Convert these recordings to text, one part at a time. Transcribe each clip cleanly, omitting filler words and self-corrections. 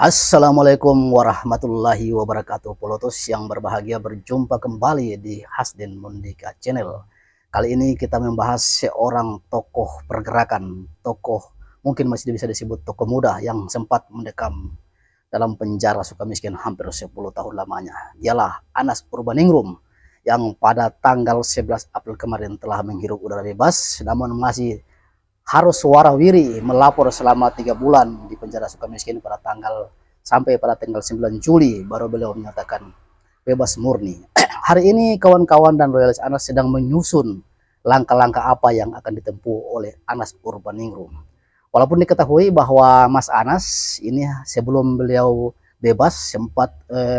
Assalamualaikum warahmatullahi wabarakatuh. Pelotos yang berbahagia, berjumpa kembali di Hasdin Mundika Channel. Kali ini kita membahas seorang tokoh pergerakan, tokoh mungkin masih bisa disebut tokoh muda yang sempat mendekam dalam penjara Sukamiskin hampir 10 tahun lamanya. Dialah Anas Urbaningrum yang pada tanggal 11 April kemarin telah menghirup udara bebas, namun masih harus warawiri melapor selama 3 bulan di penjara Sukamiskin sampai pada tanggal 9 Juli baru beliau menyatakan bebas murni. Hari ini kawan-kawan dan loyalis Anas sedang menyusun langkah-langkah apa yang akan ditempuh oleh Anas Urbaningrum. Walaupun diketahui bahwa Mas Anas ini sebelum beliau bebas sempat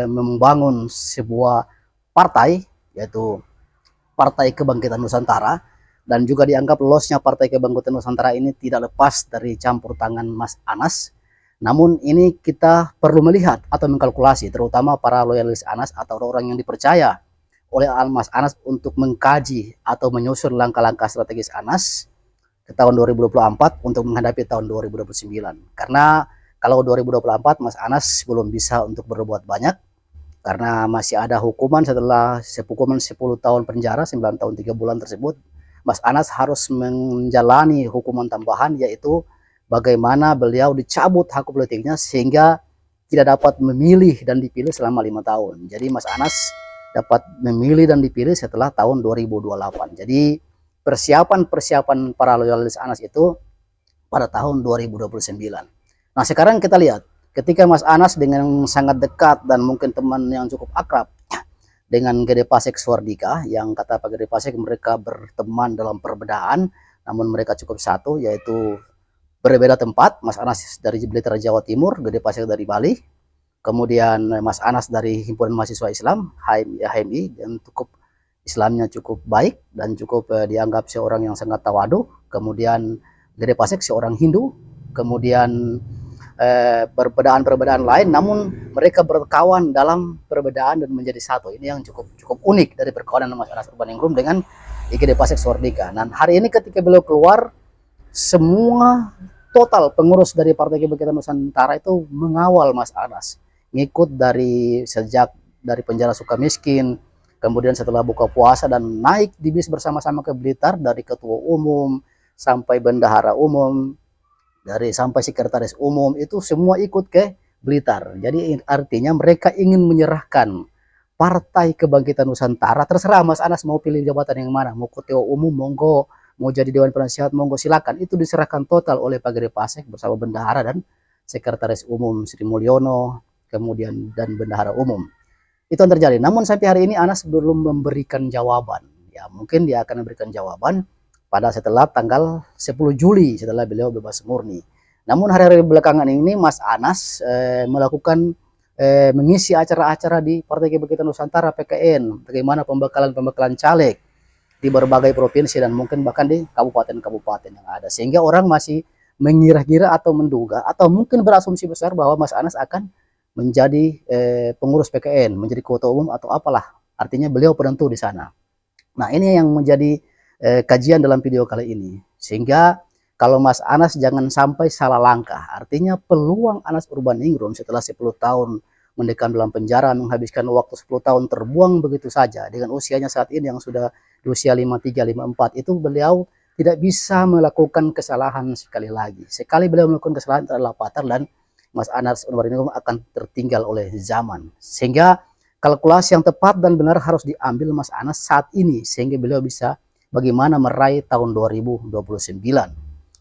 membangun sebuah partai, yaitu Partai Kebangkitan Nusantara, dan juga dianggap lolosnya Partai Kebangkitan Nusantara ini tidak lepas dari campur tangan Mas Anas. Namun ini kita perlu melihat atau mengkalkulasi, terutama para loyalis Anas atau orang yang dipercaya oleh Mas Anas untuk mengkaji atau menyusun langkah-langkah strategis Anas ke tahun 2024 untuk menghadapi tahun 2029. Karena kalau 2024 Mas Anas belum bisa untuk berbuat banyak, karena masih ada hukuman setelah 10 tahun penjara, 9 tahun 3 bulan tersebut. Mas Anas harus menjalani hukuman tambahan, yaitu bagaimana beliau dicabut hak politiknya sehingga tidak dapat memilih dan dipilih selama 5 tahun. Jadi Mas Anas dapat memilih dan dipilih setelah tahun 2028. Jadi persiapan para loyalis Anas itu pada tahun 2029. Nah, sekarang kita lihat ketika Mas Anas dengan sangat dekat dan mungkin teman yang cukup akrab dengan Gede Pasek Suardika, yang kata Pak Gede Pasek mereka berteman dalam perbedaan, namun mereka cukup satu, yaitu berbeda tempat. Mas Anas dari Blitar Jawa Timur, Gede Pasek dari Bali, kemudian Mas Anas dari Himpunan Mahasiswa Islam HMI, dan cukup Islamnya cukup baik dan cukup dianggap seorang yang sangat tawadu. Kemudian Gede Pasek seorang Hindu, kemudian perbedaan-perbedaan lain, namun mereka berkawan dalam perbedaan dan menjadi satu. Ini yang cukup unik dari perkawanan Mas Anas Urbaningrum dengan Gede Pasek Suardika. Dan hari ini ketika beliau keluar, semua total pengurus dari Partai Kebangkitan Nusantara itu mengawal Mas Anas, ngikut sejak dari penjara Sukamiskin, kemudian setelah buka puasa dan naik di bis bersama-sama ke Blitar, dari ketua umum sampai bendahara umum, sampai sekretaris umum, itu semua ikut ke Blitar. Jadi artinya mereka ingin menyerahkan Partai Kebangkitan Nusantara. Terserah Mas Anas mau pilih jabatan yang mana, mau ketua umum monggo, mau jadi Dewan Penasehat monggo, silakan. Itu diserahkan total oleh Pak Gede Pasek bersama bendahara dan sekretaris umum Sri Mulyono, kemudian dan bendahara umum. Itu yang terjadi. Namun sampai hari ini Anas belum memberikan jawaban. Ya, mungkin dia akan memberikan jawaban pada setelah tanggal 10 Juli setelah beliau bebas murni. Namun hari-hari belakangan ini Mas Anas melakukan mengisi acara-acara di Partai Kebangkitan Nusantara PKN, bagaimana pembekalan caleg di berbagai provinsi dan mungkin bahkan di kabupaten-kabupaten yang ada, sehingga orang masih mengira-gira atau menduga atau mungkin berasumsi besar bahwa Mas Anas akan menjadi pengurus PKN, menjadi ketua umum atau apalah, artinya beliau penentu di sana. Nah, ini yang menjadi kajian dalam video kali ini, sehingga kalau Mas Anas jangan sampai salah langkah. Artinya peluang Anas Urbaningrum setelah 10 tahun mendekam dalam penjara, menghabiskan waktu 10 tahun terbuang begitu saja dengan usianya saat ini yang sudah di usia 53, 54, itu beliau tidak bisa melakukan kesalahan sekali lagi. Sekali beliau melakukan kesalahan adalah fatal dan Mas Anas Urbaningrum akan tertinggal oleh zaman. Sehingga kalkulasi yang tepat dan benar harus diambil Mas Anas saat ini sehingga beliau bisa bagaimana meraih tahun 2029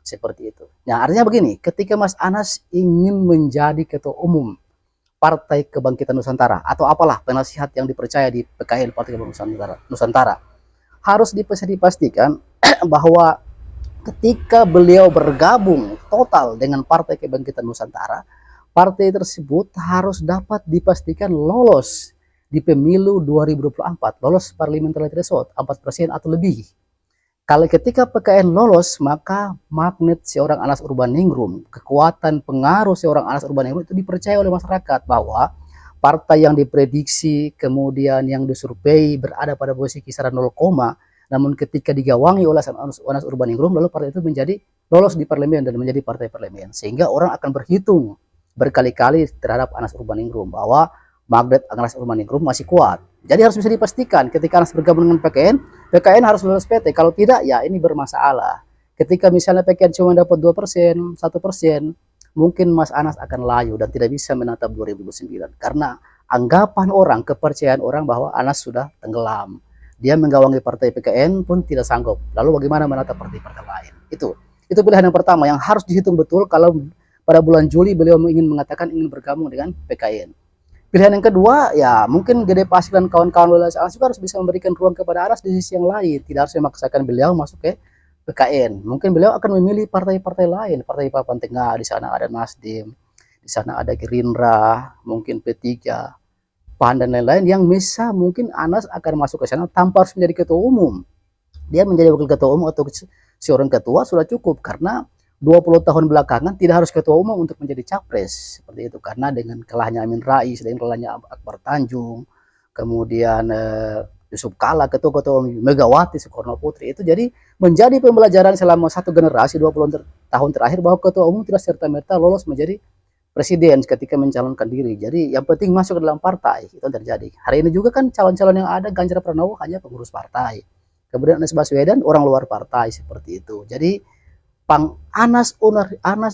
seperti itu. Nah, artinya begini, ketika Mas Anas ingin menjadi ketua umum Partai Kebangkitan Nusantara atau apalah penasihat yang dipercaya di PKN Partai Kebangkitan Nusantara, harus dipastikan bahwa ketika beliau bergabung total dengan Partai Kebangkitan Nusantara, partai tersebut harus dapat dipastikan lolos di pemilu 2024, lolos parliamentary threshold 4% atau lebih. Kalau ketika PKN lolos, maka magnet seorang Anas Urbaningrum, kekuatan pengaruh seorang Anas Urbaningrum itu dipercaya oleh masyarakat bahwa partai yang diprediksi kemudian yang disurvei berada pada posisi kisaran 0, namun ketika digawangi oleh Anas Urbaningrum, lalu partai itu menjadi lolos di parlemen dan menjadi partai parlemen, sehingga orang akan berhitung berkali-kali terhadap Anas Urbaningrum bahwa magnet Anas Urbaningrum masih kuat. Jadi harus bisa dipastikan ketika Anas bergabung dengan PKN, PKN harus lulus PT. Kalau tidak, ya ini bermasalah. Ketika misalnya PKN cuma dapat 2%, 1%, mungkin Mas Anas akan layu dan tidak bisa menatap 2029. Karena anggapan orang, kepercayaan orang bahwa Anas sudah tenggelam. Dia menggawangi partai PKN pun tidak sanggup. Lalu bagaimana menatap partai-partai lain? Itu pilihan yang pertama yang harus dihitung betul kalau pada bulan Juli beliau ingin mengatakan ingin bergabung dengan PKN. Pilihan yang kedua, ya mungkin Gede Pasik dan kawan-kawan loyal Anas juga harus bisa memberikan ruang kepada Anas di sisi yang lain. Tidak harus memaksakan beliau masuk ke PKN. Mungkin beliau akan memilih partai-partai lain, partai papan tengah. Di sana ada Nasdem, di sana ada Gerindra, mungkin P3, PAN dan lain-lain yang bisa mungkin Anas akan masuk ke sana tanpa harus menjadi ketua umum. Dia menjadi wakil ketua umum atau seorang ketua sudah cukup karena 20 tahun belakangan tidak harus ketua umum untuk menjadi capres seperti itu, karena dengan kalahnya Amin Rais, dengan kalahnya Akbar Tanjung, kemudian Yusuf Kala, ketua-ketua Megawati Soekarno Putri, itu jadi menjadi pembelajaran selama satu generasi 20 tahun terakhir bahwa ketua umum tidak serta-merta lolos menjadi presiden ketika mencalonkan diri. Jadi yang penting masuk ke dalam partai, itu terjadi. Hari ini juga kan calon-calon yang ada, Ganjar Pranowo hanya pengurus partai. Kemudian Anies Baswedan orang luar partai seperti itu. Jadi Anas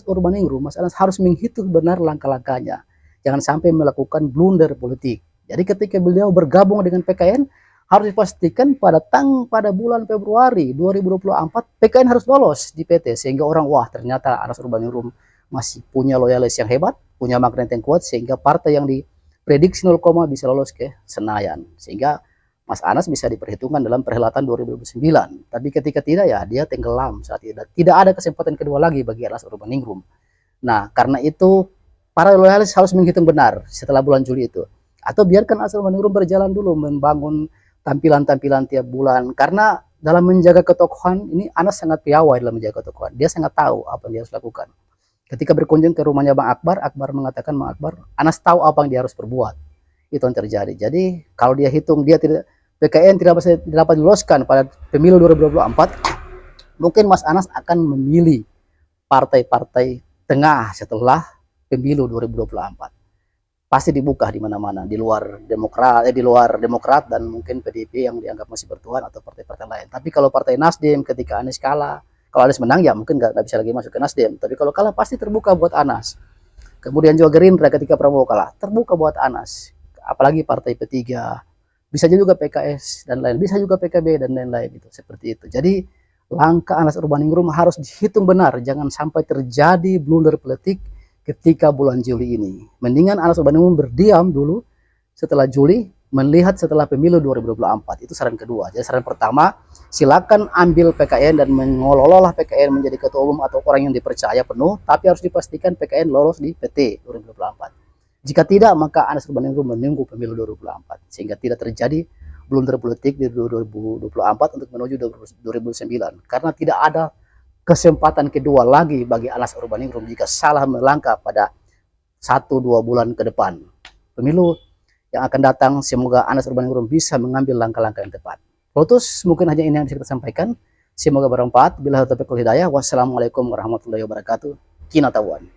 Urbaningrum, Mas Anas harus menghitung benar langkah-langkahnya. Jangan sampai melakukan blunder politik. Jadi ketika beliau bergabung dengan PKN, harus dipastikan pada bulan Februari 2024 PKN harus lolos di PT, sehingga orang wah ternyata Anas Urbaningrum masih punya loyalis yang hebat, punya magnet yang kuat, sehingga partai yang diprediksi 0, bisa lolos ke Senayan, sehingga Mas Anas bisa diperhitungkan dalam perhelatan 2029. Tapi ketika tidak, ya dia tenggelam saat itu. Tidak ada kesempatan kedua lagi bagi Anas Urbaningrum. Nah, karena itu para loyalis harus menghitung benar setelah bulan Juli itu. Atau biarkan Anas Urbaningrum berjalan dulu, membangun tampilan-tampilan tiap bulan. Karena dalam menjaga ketokohan, ini Anas sangat piawai dalam menjaga ketokohan. Dia sangat tahu apa yang dia harus lakukan. Ketika berkunjung ke rumahnya Bang Akbar, Akbar mengatakan, Bang Akbar, Anas tahu apa yang dia harus perbuat. Itu yang terjadi. Jadi kalau dia hitung, dia tidak, PKN tidak dapat diloloskan pada pemilu 2024, mungkin Mas Anas akan memilih partai-partai tengah setelah pemilu 2024. Pasti dibuka di mana-mana, di luar Demokrat dan mungkin PDIP yang dianggap masih bertuan atau partai-partai lain. Tapi kalau partai Nasdem ketika Anies kalah, kalau Anies menang ya mungkin nggak bisa lagi masuk ke Nasdem. Tapi kalau kalah pasti terbuka buat Anas. Kemudian juga Gerindra ketika Prabowo kalah, terbuka buat Anas. Apalagi partai P3, bisa juga PKS dan lain, bisa juga PKB dan lain-lain, gitu seperti itu. Jadi langkah Anas Urbaningrum harus dihitung benar, jangan sampai terjadi blunder politik ketika bulan Juli ini. Mendingan Anas Urbaningrum berdiam dulu setelah Juli, melihat setelah pemilu 2024. Itu saran kedua. Jadi saran pertama, silakan ambil PKN dan mengelololah PKN menjadi ketua umum atau orang yang dipercaya penuh, tapi harus dipastikan PKN lolos di PT 2024. Jika tidak, maka Anas Urbaningrum menunggu pemilu 2024 sehingga tidak terjadi blunder politik di 2024 untuk menuju 2029. Karena tidak ada kesempatan kedua lagi bagi Anas Urbaningrum jika salah melangkah pada 1-2 bulan ke depan. Pemilu yang akan datang, semoga Anas Urbaningrum bisa mengambil langkah-langkah yang tepat. Lotus, mungkin hanya ini yang bisa kita sampaikan. Semoga bermanfaat. Bila taufiq wal hidayah. Wassalamualaikum warahmatullahi wabarakatuh. Kinatawan.